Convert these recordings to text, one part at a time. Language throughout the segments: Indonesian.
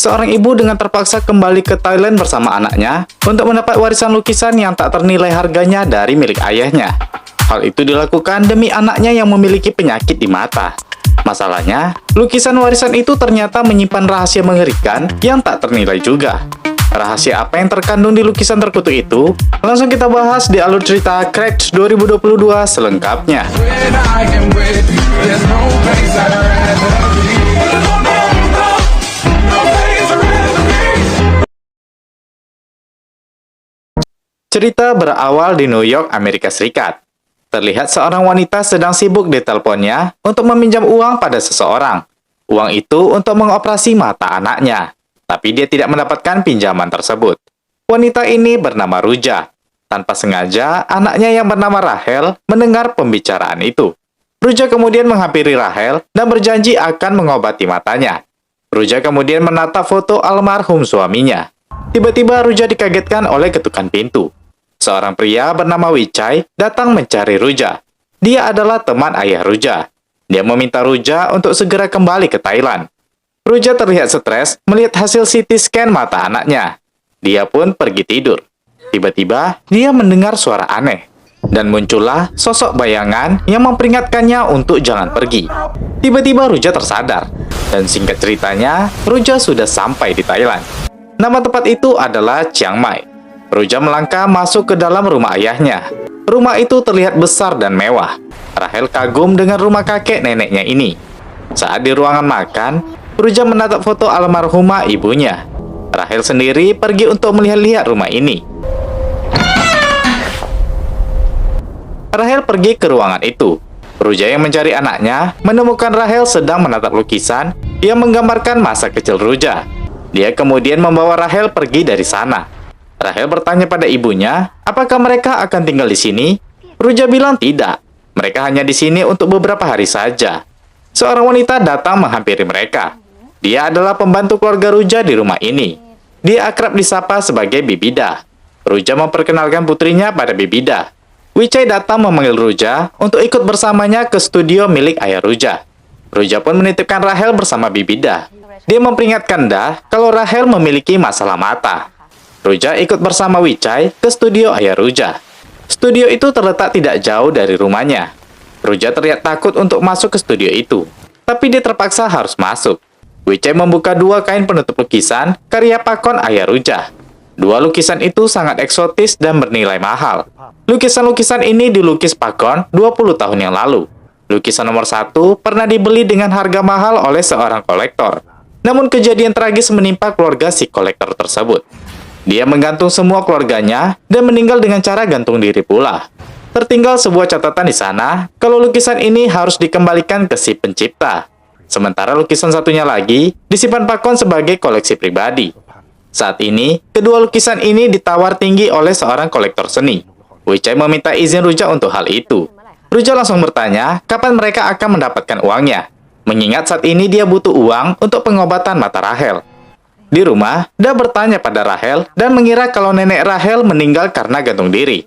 seorang ibu dengan terpaksa kembali ke Thailand bersama anaknya untuk mendapat warisan lukisan yang tak ternilai harganya dari milik ayahnya. Hal itu dilakukan demi anaknya yang memiliki penyakit di mata. Masalahnya, lukisan warisan itu ternyata menyimpan rahasia mengerikan yang tak ternilai juga. Rahasia apa yang terkandung di lukisan terkutuk itu? Langsung kita bahas di alur cerita Cracked 2022 selengkapnya. Cerita berawal di New York, Amerika Serikat. Terlihat seorang wanita sedang sibuk di teleponnya untuk meminjam uang pada seseorang. Uang itu untuk mengoperasi mata anaknya, tapi dia tidak mendapatkan pinjaman tersebut. Wanita ini bernama Ruja. Tanpa sengaja, anaknya yang bernama Rahel mendengar pembicaraan itu. Ruja kemudian menghampiri Rahel dan berjanji akan mengobati matanya. Ruja kemudian menatap foto almarhum suaminya. Tiba-tiba Ruja dikagetkan oleh ketukan pintu. Seorang pria bernama Wichai datang mencari Ruja. Dia adalah teman ayah Ruja. Dia meminta Ruja untuk segera kembali ke Thailand. Ruja terlihat stres melihat hasil CT scan mata anaknya. Dia pun pergi tidur. Tiba-tiba, dia mendengar suara aneh. Dan muncullah sosok bayangan yang memperingatkannya untuk jangan pergi. Tiba-tiba Ruja tersadar. Dan singkat ceritanya, Ruja sudah sampai di Thailand. Nama tempat itu adalah Chiang Mai. Ruja melangkah masuk ke dalam rumah ayahnya. Rumah itu terlihat besar dan mewah. Rahel kagum dengan rumah kakek neneknya ini. Saat di ruangan makan, Ruja menatap foto almarhumah ibunya. Rahel sendiri pergi untuk melihat-lihat rumah ini. Rahel pergi ke ruangan itu. Ruja yang mencari anaknya menemukan Rahel sedang menatap lukisan yang menggambarkan masa kecil Ruja. Dia kemudian membawa Rahel pergi dari sana. Rahel bertanya pada ibunya, apakah mereka akan tinggal di sini? Ruja bilang tidak. Mereka hanya di sini untuk beberapa hari saja. Seorang wanita datang menghampiri mereka. Dia adalah pembantu keluarga Ruja di rumah ini. Dia akrab disapa sebagai Bibida. Ruja memperkenalkan putrinya pada Bibida. Wichai datang memanggil Ruja untuk ikut bersamanya ke studio milik ayah Ruja. Ruja pun menitipkan Rahel bersama Bibida. Dia memperingatkan Dah kalau Rahel memiliki masalah mata. Ruja ikut bersama Wichai ke studio ayah Ruja. Studio itu terletak tidak jauh dari rumahnya. Ruja terlihat takut untuk masuk ke studio itu, tapi dia terpaksa harus masuk. Wichai membuka dua kain penutup lukisan karya Pakon ayah Ruja. Dua lukisan itu sangat eksotis dan bernilai mahal. Lukisan-lukisan ini dilukis Pakon 20 tahun yang lalu. Lukisan nomor 1 pernah dibeli dengan harga mahal oleh seorang kolektor. Namun kejadian tragis menimpa keluarga si kolektor tersebut. Dia menggantung semua keluarganya dan meninggal dengan cara gantung diri pula. Tertinggal sebuah catatan di sana, kalau lukisan ini harus dikembalikan ke si pencipta. Sementara lukisan satunya lagi disimpan Pakon sebagai koleksi pribadi. Saat ini, kedua lukisan ini ditawar tinggi oleh seorang kolektor seni. Wichai meminta izin Ruja untuk hal itu. Ruja langsung bertanya kapan mereka akan mendapatkan uangnya. Mengingat saat ini dia butuh uang untuk pengobatan mata Rahel. Di rumah, Dah bertanya pada Rahel dan mengira kalau nenek Rahel meninggal karena gantung diri.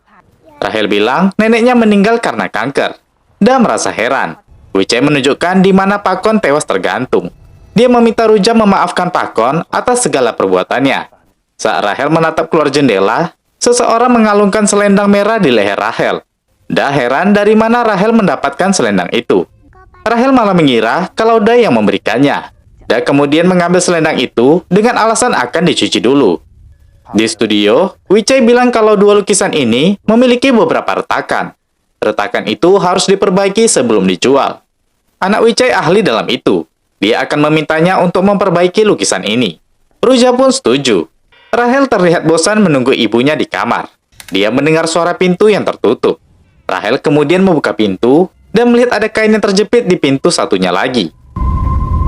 Rahel bilang neneknya meninggal karena kanker. Dah merasa heran. Wichai menunjukkan di mana Pakon tewas tergantung. Dia meminta Ruja memaafkan Pakon atas segala perbuatannya. Saat Rahel menatap keluar jendela, seseorang mengalungkan selendang merah di leher Rahel. Dah heran dari mana Rahel mendapatkan selendang itu. Rahel malah mengira kalau Dah yang memberikannya. Dah kemudian mengambil selendang itu dengan alasan akan dicuci dulu. Di studio, Wichai bilang kalau dua lukisan ini memiliki beberapa retakan. Retakan itu harus diperbaiki sebelum dijual. Anak Wichai ahli dalam itu. Dia akan memintanya untuk memperbaiki lukisan ini. Ruja pun setuju. Rahel terlihat bosan menunggu ibunya di kamar. Dia mendengar suara pintu yang tertutup. Rahel kemudian membuka pintu dan melihat ada kain yang terjepit di pintu satunya lagi.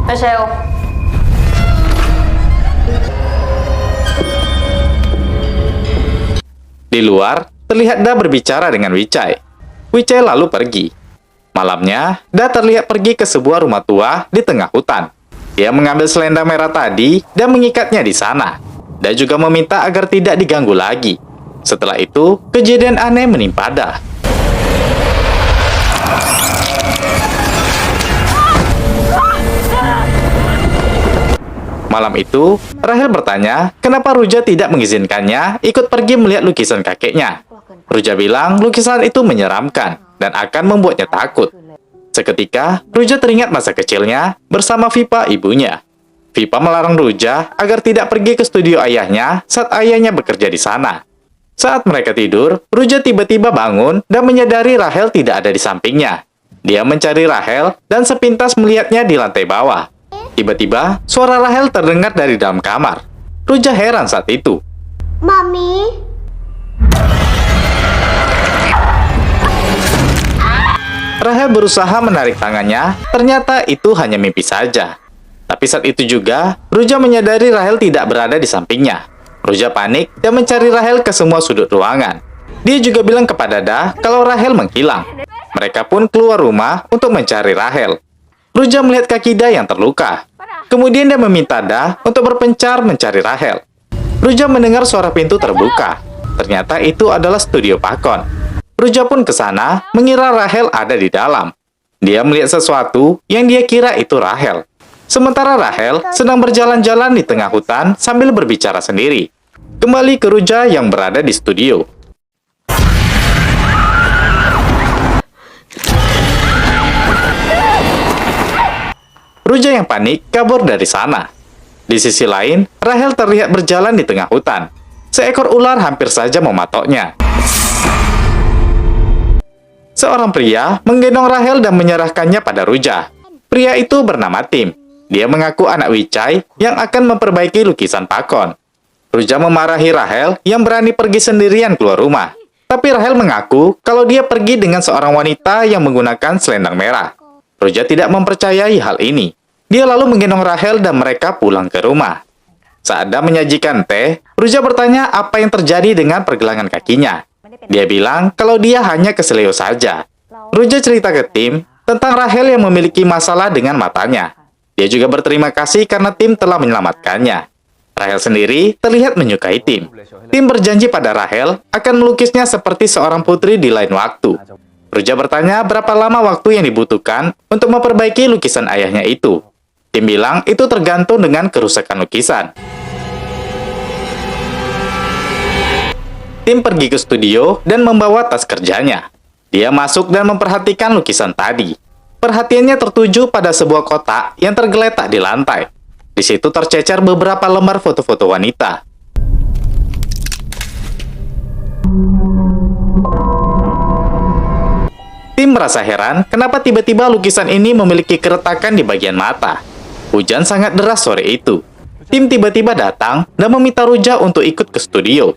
Rachel. Di luar, terlihat Dah berbicara dengan Wichai. Wichai lalu pergi. Malamnya, Dah terlihat pergi ke sebuah rumah tua di tengah hutan. Dia mengambil selendang merah tadi dan mengikatnya di sana. Dah juga meminta agar tidak diganggu lagi. Setelah itu, kejadian aneh menimpa Dah. Malam itu, Rahel bertanya kenapa Ruja tidak mengizinkannya ikut pergi melihat lukisan kakeknya. Ruja bilang lukisan itu menyeramkan dan akan membuatnya takut. Seketika, Ruja teringat masa kecilnya bersama Vipa ibunya. Vipa melarang Ruja agar tidak pergi ke studio ayahnya saat ayahnya bekerja di sana. Saat mereka tidur, Ruja tiba-tiba bangun dan menyadari Rahel tidak ada di sampingnya. Dia mencari Rahel dan sepintas melihatnya di lantai bawah. Tiba-tiba, suara Rahel terdengar dari dalam kamar. Ruja heran saat itu. Mami, Rahel berusaha menarik tangannya, ternyata itu hanya mimpi saja. Tapi saat itu juga, Ruja menyadari Rahel tidak berada di sampingnya. Ruja panik dan mencari Rahel ke semua sudut ruangan. Dia juga bilang kepada Da kalau Rahel menghilang. Mereka pun keluar rumah untuk mencari Rahel. Ruja melihat kaki Da yang terluka. Kemudian dia meminta Da untuk berpencar mencari Rahel. Ruja mendengar suara pintu terbuka. Ternyata itu adalah studio Pakon. Ruja pun ke sana, mengira Rahel ada di dalam. Dia melihat sesuatu yang dia kira itu Rahel. Sementara Rahel sedang berjalan-jalan di tengah hutan sambil berbicara sendiri. Kembali ke Ruja yang berada di studio. Ruja yang panik kabur dari sana. Di sisi lain, Rahel terlihat berjalan di tengah hutan. Seekor ular hampir saja mematoknya. Seorang pria menggendong Rahel dan menyerahkannya pada Ruja. Pria itu bernama Tim. Dia mengaku anak Wicai yang akan memperbaiki lukisan Pakon. Ruja memarahi Rahel yang berani pergi sendirian keluar rumah. Tapi Rahel mengaku kalau dia pergi dengan seorang wanita yang menggunakan selendang merah. Ruja tidak mempercayai hal ini. Dia lalu menggendong Rahel dan mereka pulang ke rumah. Saat Da menyajikan teh, Ruja bertanya apa yang terjadi dengan pergelangan kakinya. Dia bilang kalau dia hanya keseleo saja. Ruja cerita ke Tim tentang Rahel yang memiliki masalah dengan matanya. Dia juga berterima kasih karena Tim telah menyelamatkannya. Rahel sendiri terlihat menyukai Tim. Tim berjanji pada Rahel akan melukisnya seperti seorang putri di lain waktu. Ruja bertanya berapa lama waktu yang dibutuhkan untuk memperbaiki lukisan ayahnya itu. Tim bilang itu tergantung dengan kerusakan lukisan. Tim pergi ke studio dan membawa tas kerjanya. Dia masuk dan memperhatikan lukisan tadi. Perhatiannya tertuju pada sebuah kotak yang tergeletak di lantai. Di situ tercecer beberapa lembar foto-foto wanita. Tim merasa heran kenapa tiba-tiba lukisan ini memiliki keretakan di bagian mata. Hujan sangat deras sore itu. Tim tiba-tiba datang dan meminta Ruja untuk ikut ke studio.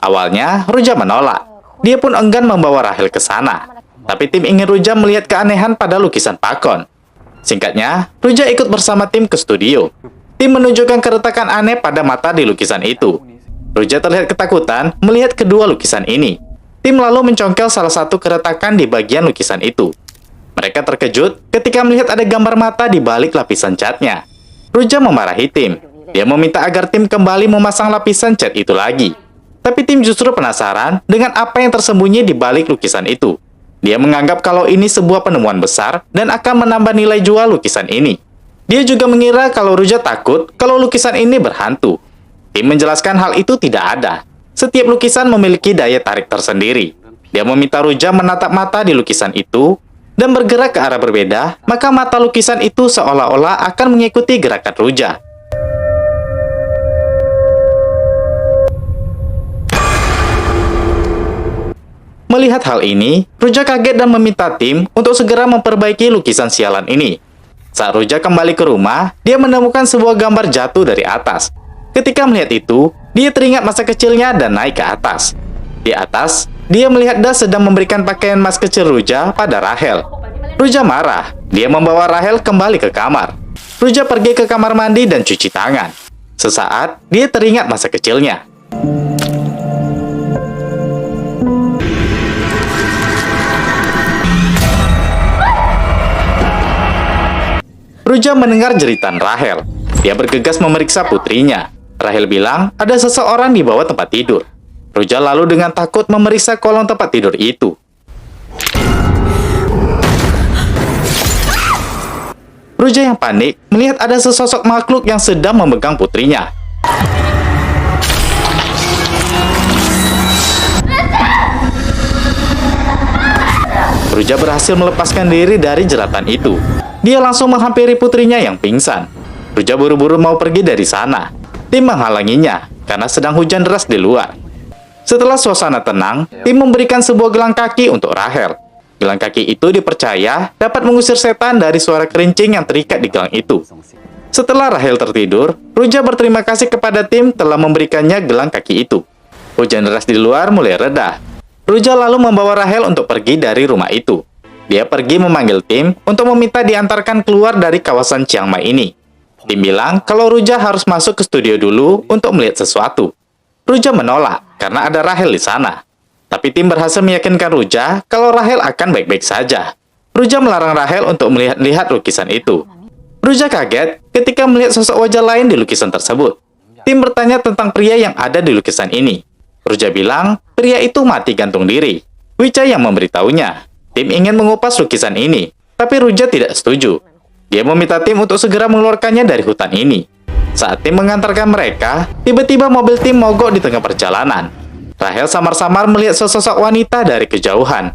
Awalnya, Ruja menolak. Dia pun enggan membawa Rahel ke sana. Tapi Tim ingin Ruja melihat keanehan pada lukisan Pakon. Singkatnya, Ruja ikut bersama Tim ke studio. Tim menunjukkan keretakan aneh pada mata di lukisan itu. Ruja terlihat ketakutan melihat kedua lukisan ini. Tim lalu mencongkel salah satu keretakan di bagian lukisan itu. Mereka terkejut ketika melihat ada gambar mata di balik lapisan catnya. Ruja memarahi Tim. Dia meminta agar Tim kembali memasang lapisan cat itu lagi. Tapi Tim justru penasaran dengan apa yang tersembunyi di balik lukisan itu. Dia menganggap kalau ini sebuah penemuan besar dan akan menambah nilai jual lukisan ini. Dia juga mengira kalau Ruja takut kalau lukisan ini berhantu. Tim menjelaskan hal itu tidak ada. Setiap lukisan memiliki daya tarik tersendiri. Dia meminta Ruja menatap mata di lukisan itu dan bergerak ke arah berbeda, maka mata lukisan itu seolah-olah akan mengikuti gerakan Ruja. Melihat hal ini, Ruja kaget dan meminta Tim untuk segera memperbaiki lukisan sialan ini. Saat Ruja kembali ke rumah, dia menemukan sebuah gambar jatuh dari atas. Ketika melihat itu, dia teringat masa kecilnya dan naik ke atas. Di atas, dia melihat Da sedang memberikan pakaian mas kecil Ruja pada Rahel. Ruja marah. Dia membawa Rahel kembali ke kamar. Ruja pergi ke kamar mandi dan cuci tangan. Sesaat, dia teringat masa kecilnya. Ruja mendengar jeritan Rahel. Dia bergegas memeriksa putrinya. Rahel bilang ada seseorang di bawah tempat tidur. Ruja lalu dengan takut memeriksa kolong tempat tidur itu. Ruja yang panik melihat ada sesosok makhluk yang sedang memegang putrinya. Ruja berhasil melepaskan diri dari jeratan itu. Dia langsung menghampiri putrinya yang pingsan. Ruja buru-buru mau pergi dari sana. Tim menghalanginya karena sedang hujan deras di luar. Setelah suasana tenang, tim memberikan sebuah gelang kaki untuk Rahel. Gelang kaki itu dipercaya dapat mengusir setan dari suara kerincing yang terikat di gelang itu. Setelah Rahel tertidur, Ruja berterima kasih kepada tim telah memberikannya gelang kaki itu. Hujan deras di luar mulai reda. Ruja lalu membawa Rahel untuk pergi dari rumah itu. Dia pergi memanggil tim untuk meminta diantarkan keluar dari kawasan Chiang Mai ini. Tim bilang kalau Ruja harus masuk ke studio dulu untuk melihat sesuatu. Ruja menolak karena ada Rahel di sana. Tapi tim berhasil meyakinkan Ruja kalau Rahel akan baik-baik saja. Ruja melarang Rahel untuk melihat-lihat lukisan itu. Ruja kaget ketika melihat sosok wajah lain di lukisan tersebut. Tim bertanya tentang pria yang ada di lukisan ini. Ruja bilang pria itu mati gantung diri. Wicai yang memberitahunya. Tim ingin mengupas lukisan ini, tapi Ruja tidak setuju. Dia meminta tim untuk segera mengeluarkannya dari hutan ini. Saat tim mengantarkan mereka, tiba-tiba mobil tim mogok di tengah perjalanan. Rahel samar-samar melihat sesosok wanita dari kejauhan.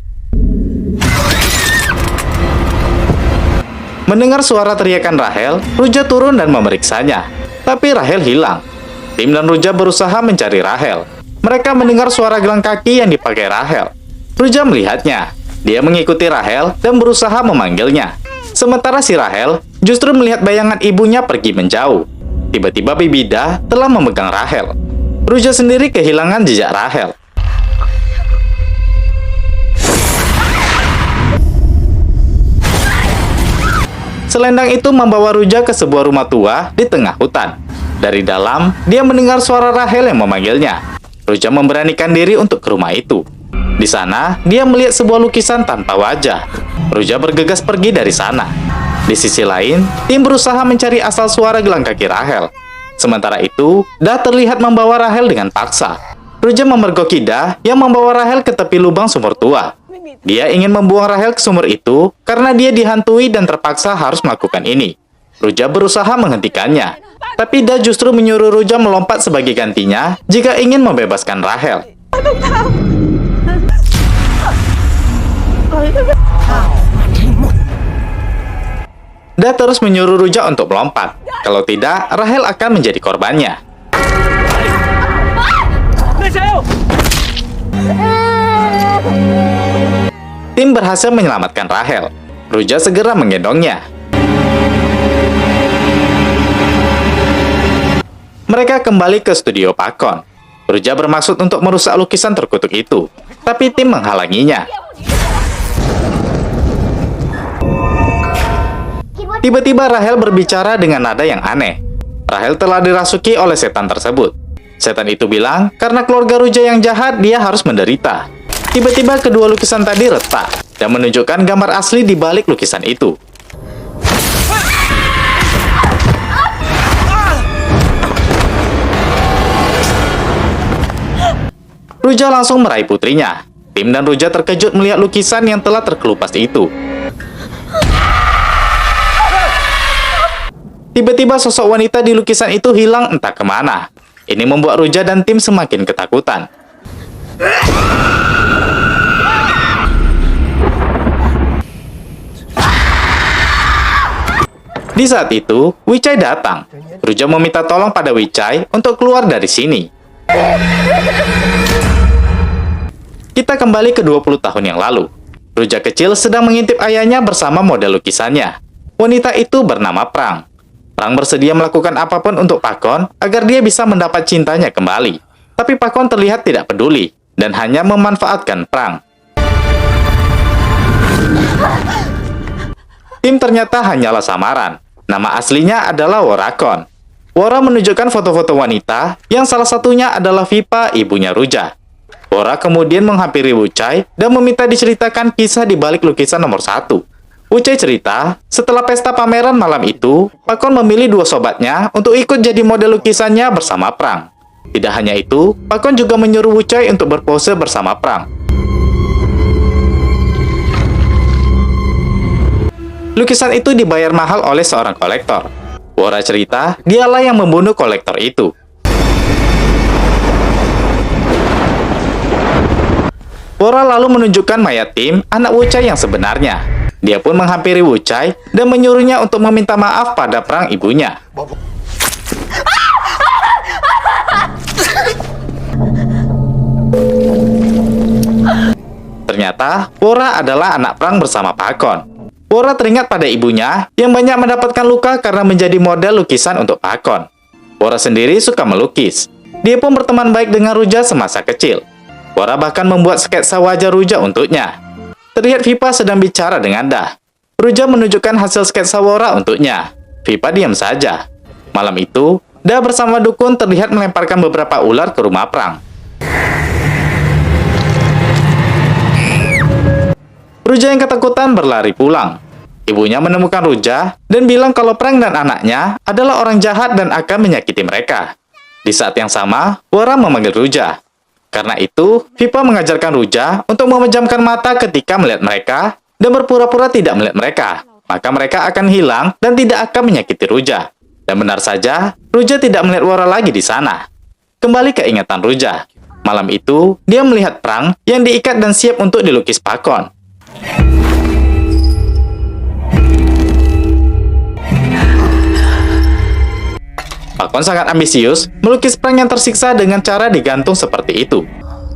Mendengar suara teriakan Rahel, Ruja turun dan memeriksanya. Tapi Rahel hilang. Tim dan Ruja berusaha mencari Rahel. Mereka mendengar suara gelang kaki yang dipakai Rahel. Ruja melihatnya. Dia mengikuti Rahel dan berusaha memanggilnya. Sementara si Rahel justru melihat bayangan ibunya pergi menjauh. Tiba-tiba Bibida telah memegang Rahel. Ruja sendiri kehilangan jejak Rahel. Selendang itu membawa Ruja ke sebuah rumah tua di tengah hutan. Dari dalam, dia mendengar suara Rahel yang memanggilnya. Ruja memberanikan diri untuk ke rumah itu. Di sana, dia melihat sebuah lukisan tanpa wajah. Ruja bergegas pergi dari sana. Di sisi lain, tim berusaha mencari asal suara gelang kaki Rahel. Sementara itu, Da terlihat membawa Rahel dengan paksa. Ruja memergoki Da yang membawa Rahel ke tepi lubang sumur tua. Dia ingin membuang Rahel ke sumur itu karena dia dihantui dan terpaksa harus melakukan ini. Ruja berusaha menghentikannya. Tapi Da justru menyuruh Ruja melompat sebagai gantinya jika ingin membebaskan Rahel. Da terus menyuruh Ruja untuk melompat. Kalau tidak, Rahel akan menjadi korbannya. Tim berhasil menyelamatkan Rahel. Ruja segera menggendongnya. Mereka kembali ke studio Pakon. Ruja bermaksud untuk merusak lukisan terkutuk itu, tapi tim menghalanginya. Tiba-tiba Rahel berbicara dengan nada yang aneh. Rahel telah dirasuki oleh setan tersebut. Setan itu bilang, karena keluarga Ruja yang jahat, dia harus menderita. Tiba-tiba kedua lukisan tadi retak, dan menunjukkan gambar asli di balik lukisan itu. Ruja langsung meraih putrinya. Tim dan Ruja terkejut melihat lukisan yang telah terkelupas itu. Tiba-tiba sosok wanita di lukisan itu hilang entah kemana. Ini membuat Ruja dan tim semakin ketakutan. Di saat itu, Wicai datang. Ruja meminta tolong pada Wicai untuk keluar dari sini. Kita kembali ke 20 tahun yang lalu. Ruja kecil sedang mengintip ayahnya bersama model lukisannya. Wanita itu bernama Prang. Prang bersedia melakukan apapun untuk Pakon agar dia bisa mendapat cintanya kembali. Tapi Pakon terlihat tidak peduli dan hanya memanfaatkan Prang. Tim ternyata hanyalah samaran. Nama aslinya adalah Worakon. Wora menunjukkan foto-foto wanita yang salah satunya adalah Vipa, ibunya Ruja. Wora kemudian menghampiri Wucai dan meminta diceritakan kisah di balik lukisan nomor 1. Wucai cerita, setelah pesta pameran malam itu, Pakon memilih dua sobatnya untuk ikut jadi model lukisannya bersama Prang. Tidak hanya itu, Pakon juga menyuruh Wucai untuk berpose bersama Prang. Lukisan itu dibayar mahal oleh seorang kolektor. Wora cerita, dialah yang membunuh kolektor itu. Wora lalu menunjukkan mayat Tim, anak Wuchai yang sebenarnya. Dia pun menghampiri Wuchai dan menyuruhnya untuk meminta maaf pada perang ibunya. Ternyata, Wora adalah anak perang bersama Pakon. Wora teringat pada ibunya yang banyak mendapatkan luka karena menjadi model lukisan untuk Pakon. Wora sendiri suka melukis. Dia pun berteman baik dengan Ruja semasa kecil. Wora bahkan membuat sketsa wajah Ruja untuknya. Terlihat Vipa sedang bicara dengan Da. Ruja menunjukkan hasil sketsa Wora untuknya. Vipa diam saja. Malam itu, Da bersama dukun terlihat melemparkan beberapa ular ke rumah perang. Ruja yang ketakutan berlari pulang. Ibunya menemukan Ruja dan bilang kalau Prang dan anaknya adalah orang jahat dan akan menyakiti mereka. Di saat yang sama, Wora memanggil Ruja. Karena itu, Vipa mengajarkan Ruja untuk memejamkan mata ketika melihat mereka dan berpura-pura tidak melihat mereka. Maka mereka akan hilang dan tidak akan menyakiti Ruja. Dan benar saja, Ruja tidak melihat Wora lagi di sana. Kembali ke ingatan Ruja. Malam itu, dia melihat Prang yang diikat dan siap untuk dilukis Pakon. Pakon sangat ambisius melukis Prang yang tersiksa dengan cara digantung seperti itu.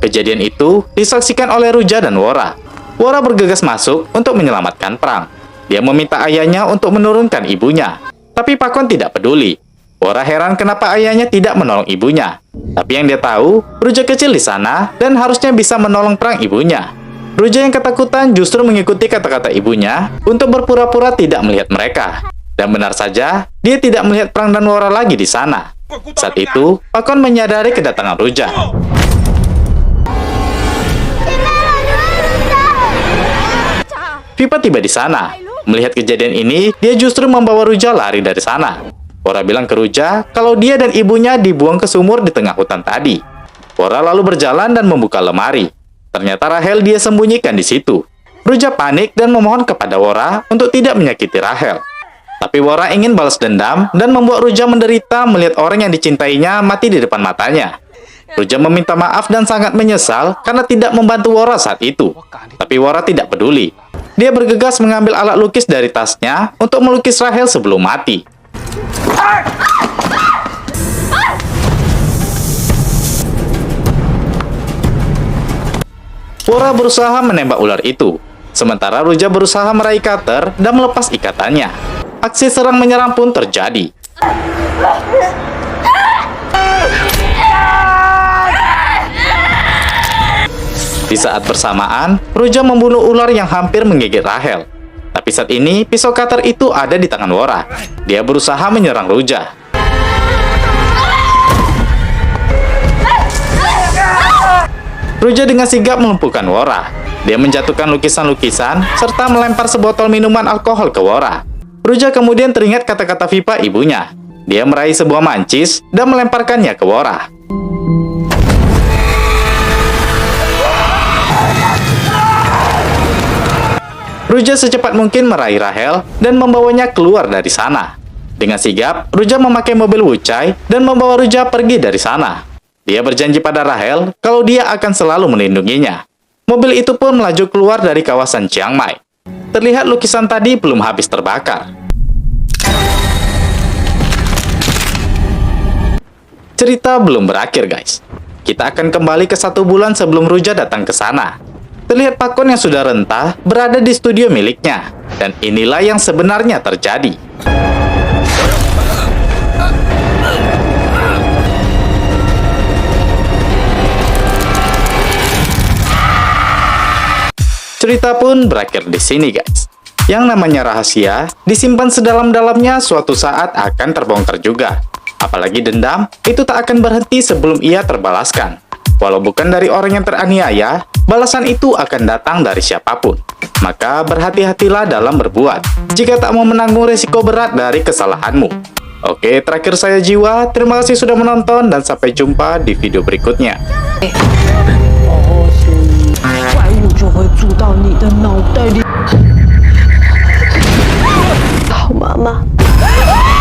Kejadian itu disaksikan oleh Ruja dan Wora. Wora bergegas masuk untuk menyelamatkan Prang. Dia meminta ayahnya untuk menurunkan ibunya. Tapi Pakon tidak peduli. Wora heran kenapa ayahnya tidak menolong ibunya. Tapi yang dia tahu, Ruja kecil di sana dan harusnya bisa menolong Prang ibunya. Ruja yang ketakutan justru mengikuti kata-kata ibunya untuk berpura-pura tidak melihat mereka. Dan benar saja, dia tidak melihat Prang dan Wora lagi di sana. Saat itu, Pakon menyadari kedatangan Ruja. Vipa tiba di sana. Melihat kejadian ini, dia justru membawa Ruja lari dari sana. Wora bilang ke Ruja kalau dia dan ibunya dibuang ke sumur di tengah hutan tadi. Wora lalu berjalan dan membuka lemari. Ternyata Rahel dia sembunyikan di situ. Ruja panik dan memohon kepada Wora untuk tidak menyakiti Rahel. Tapi Wora ingin balas dendam dan membuat Ruja menderita melihat orang yang dicintainya mati di depan matanya. Ruja meminta maaf dan sangat menyesal karena tidak membantu Wora saat itu. Tapi Wora tidak peduli. Dia bergegas mengambil alat lukis dari tasnya untuk melukis Rahel sebelum mati. Wora berusaha menembak ular itu. Sementara Ruja berusaha meraih cutter dan melepas ikatannya. Aksi serang menyerang pun terjadi. Di saat bersamaan, Ruja membunuh ular yang hampir menggigit Rahel. Tapi saat ini, pisau cutter itu ada di tangan Wora. Dia berusaha menyerang Ruja. Ruja dengan sigap melumpuhkan Wora. Dia menjatuhkan lukisan-lukisan, serta melempar sebotol minuman alkohol ke Wora. Ruja kemudian teringat kata-kata Vipa ibunya. Dia meraih sebuah mancis dan melemparkannya ke Wora. Ruja secepat mungkin meraih Rahel dan membawanya keluar dari sana. Dengan sigap, Ruja memakai mobil Wuchai dan membawa Ruja pergi dari sana. Dia berjanji pada Rahel kalau dia akan selalu melindunginya. Mobil itu pun melaju keluar dari kawasan Chiang Mai. Terlihat lukisan tadi belum habis terbakar. Cerita belum berakhir, guys. Kita akan kembali ke 1 bulan sebelum Ruja datang ke sana. Terlihat Pakon yang sudah rentah berada di studio miliknya. Dan inilah yang sebenarnya terjadi. Cerita pun berakhir di sini, guys. Yang namanya rahasia disimpan sedalam-dalamnya suatu saat akan terbongkar juga. Apalagi dendam, itu tak akan berhenti sebelum ia terbalaskan. Walau bukan dari orang yang teraniaya, balasan itu akan datang dari siapapun. Maka berhati-hatilah dalam berbuat, jika tak mau menanggung resiko berat dari kesalahanmu. Oke, terakhir saya Jiwa, terima kasih sudah menonton dan sampai jumpa di video berikutnya. 怪物就会住到你的脑袋里。Oh, Mama.